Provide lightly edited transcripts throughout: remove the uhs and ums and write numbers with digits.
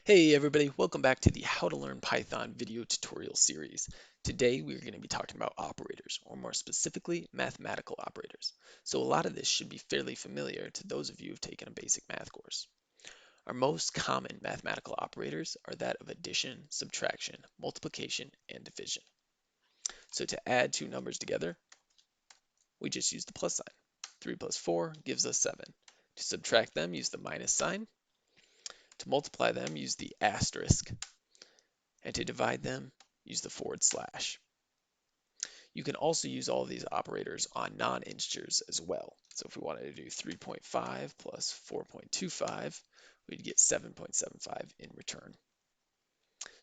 Hey everybody, welcome back to the How to Learn Python video tutorial series. Today we're going to be talking about operators, or more specifically, mathematical operators. So a lot of this should be fairly familiar to those of you who've taken a basic math course. Our most common mathematical operators are that of addition, subtraction, multiplication, and division. So to add two numbers together, we just use the plus sign. 3 plus 4 gives us 7. To subtract them, use the minus sign. To multiply them, use the asterisk. And to divide them, use the forward slash. You can also use all of these operators on non-integers as well. So if we wanted to do 3.5 plus 4.25, we'd get 7.75 in return.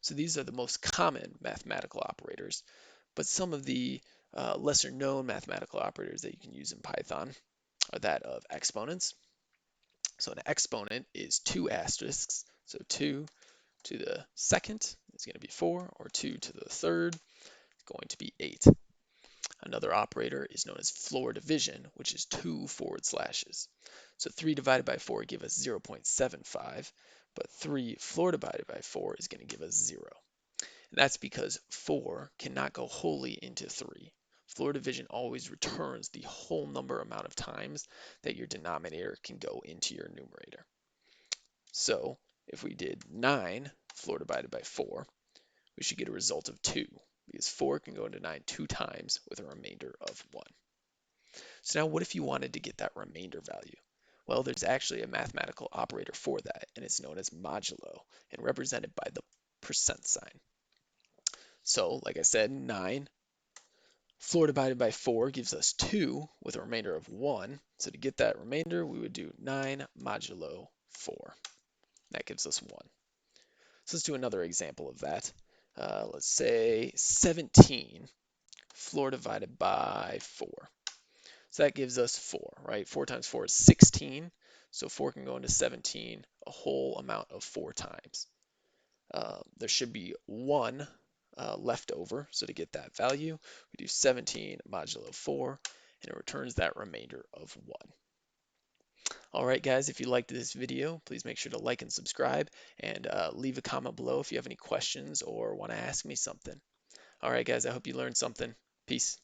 So these are the most common mathematical operators, but some of the lesser known mathematical operators that you can use in Python are that of exponents. So an exponent is two asterisks, so 2 to the second is going to be 4, or 2 to the third is going to be 8. Another operator is known as floor division, which is two forward slashes. So 3 divided by 4 give us 0.75, but 3 floor divided by 4 is going to give us 0. And that's because 4 cannot go wholly into 3. Floor division always returns the whole number amount of times that your denominator can go into your numerator. So if we did 9 floor divided by 4, we should get a result of 2, because 4 can go into 9 two times with a remainder of 1. So now what if you wanted to get that remainder value? Well, there's actually a mathematical operator for that, and it's known as modulo, and represented by the percent sign. So, like I said, 9 floor divided by 4 gives us 2 with a remainder of 1. So to get that remainder, we would do 9 modulo 4. That gives us 1. So let's do another example of that. Let's say 17 floor divided by 4. So that gives us 4, right? 4 times 4 is 16. So 4 can go into 17 a whole amount of 4 times. There should be 1 left over. So to get that value, we do 17 modulo 4, and it returns that remainder of 1. All right, guys, if you liked this video, please make sure to like and subscribe, and leave a comment below if you have any questions or want to ask me something. All right, guys, I hope you learned something. Peace.